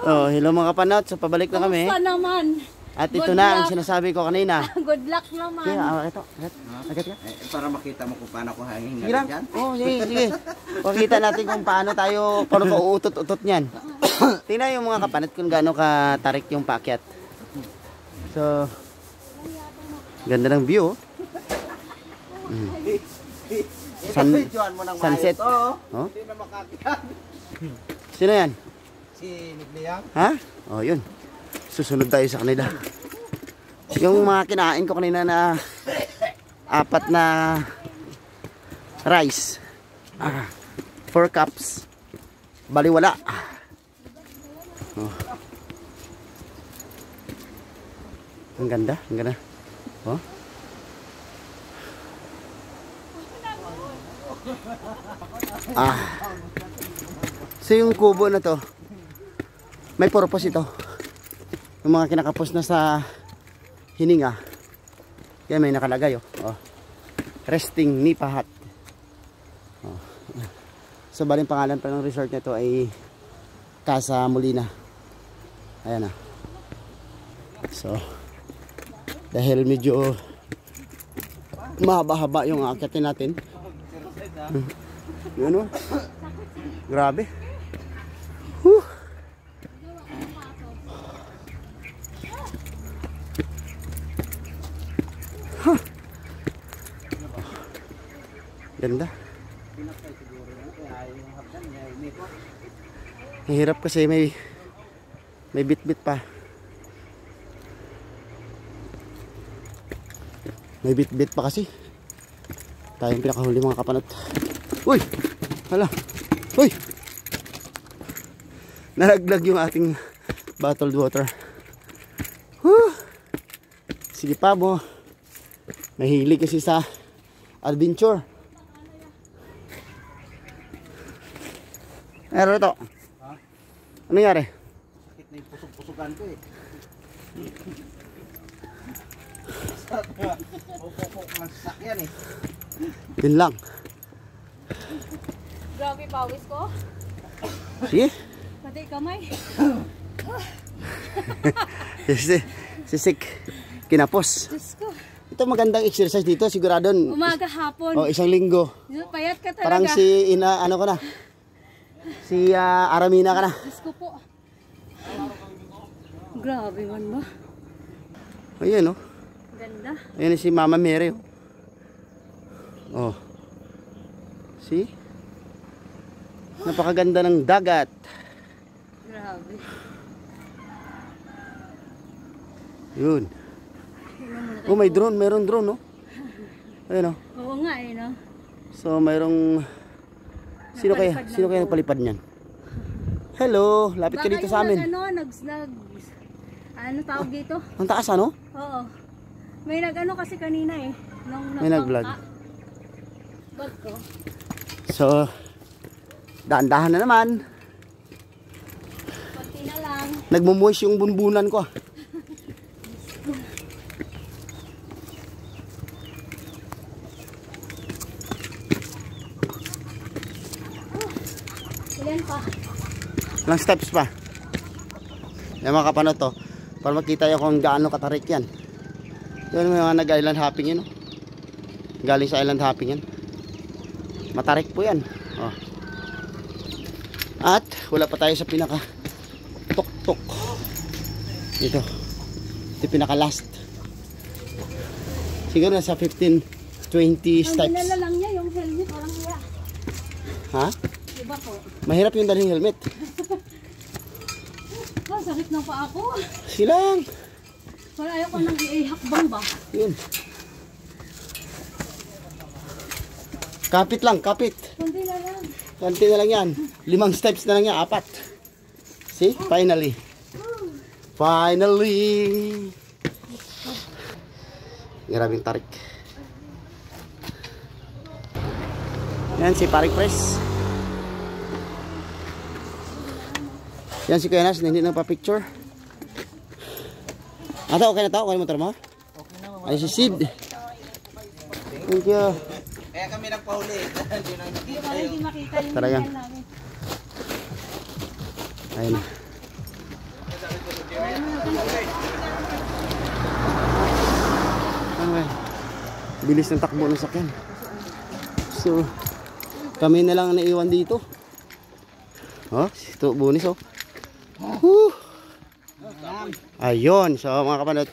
Oh, hello mga kapanot. So pabalik na kami. Kumusta naman? At ito na ang sinasabi ko kanina. Good luck naman. Kaya, ito. Agad ka. Para makita mo kung paano ko hangin Sige lang. Oh, sige. Pakita natin kung paano ko uutot-utot niyan. Tingnan yung mga kapanot kung gaano katarik yung paakyat. So, ganda ng view. Sunset. Oh? Hindi na makakitan. Sino yan? Si Nigliang. Ha? Oh, yun. Susunod tayo sa kanila. Yung mga kinain ko kanina na 4 na rice. 4 cups. Baliwala. Oh. Ang ganda. Oh. So yung kubo na to, may purpose ito. Yung mga kinakapos na sa hininga, yan may nakalagay oh. Resting Nipa Hut. Oh. So baling pangalan pa ng resort nito ay Casa Molina. Ayan na. So dahil medyo mahaba-haba yung aakyatin natin. Yun oh. Grabe. Ganda. Hirap kasi may bit-bit pa. May bit-bit pa kasi. Tayong pinakahuli mga kapanot. Uy! Hala! Uy! Nalaglag yung ating bottled water. Whew! Sige pa mo. Mahilig kasi sa adventure. Ano ito? Ha? Ano nangyari? Sakit na yung pusog-pusugan ko eh. Pupok ng sasakyan eh. Yun lang. Grabe pawis ko. Sige. Pati kamay. si Sik kinapos. Diyos ko. Ito magandang exercise dito sigurado. Umaga hapon. Isang linggo. Payat ka talaga. Parang si ano ko na. Si Aramina ka na. Diyos ko po. Grabe man ba? Ayan oh. Ganda. Ayan si Mama Mary oh. See? Napakaganda ng dagat. Grabe. Yun. Oh, may drone. Mayroong drone, no? Ayun, no? Oo nga, eh, no? So, mayroong... Sino kaya nagpalipad niyan? Hello, lapit ka dito sa amin. Ano tawag dito? Ang taas, ano? Oo. May nag-ano kasi kanina eh. May nag-vlog. Bag ko. So, daan-dahan na naman. Konti na lang. Nagmumuwis yung bunbunan ko. Ilan pa? Ilang steps pa. Yan mga kapano to. Para makita nyo kung gaano katarik yan. Yun may mga nag-island hopping yun. Galing sa island hopping yan. Matarik po yan. Oh. At wala pa tayo sa pinaka tok-tok. Ito pinaka last. Siguro nasa 15-20 steps. Ang dinala lang niya yung helmet. Walang hiya. Ha? Diba po? Mahirap yung daling helmet. Sakit na pa ako. Silang. Wala ayaw ko nang ihakbang ba? Yun. Kapit lang, kapit. Kunti na lang. Kunti na lang yan. 5 steps na lang yan, 4. See? Finally. Finally. Grabing tarik. Yan si Parik Press. Yan si Kuya Nas, hindi na pa-picture. Ata, okay na to? Okay na motor mo? Okay na. Ay, si Sid. Thank you. Kaya kami nagpahuli. Hindi makita yung Talaga. namin. Ayun na. Bilis ng takbo ng sakyan. So, kami na lang naiwan dito. Oh, ito bunis oh. Whew. Ayun, so mga kapanot,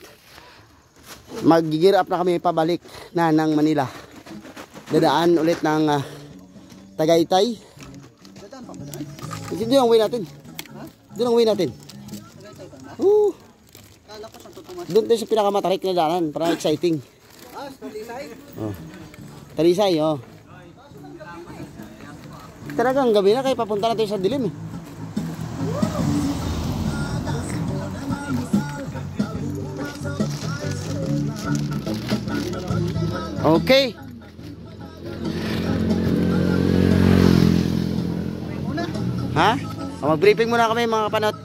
mag-gear up na kami pabalik na ng Manila. Dadaan ulit ng Tagaytay. Doon ang way natin. Doon ang way natin. Doon tayo sa pinakamatarik na daanan. Parang exciting. Talisay? Oh. Talisay, oh. Talagang gabi na kayo papunta na tayo sa dilim eh. Okay. Ha? Mag-briefing muna kami mga kapanot.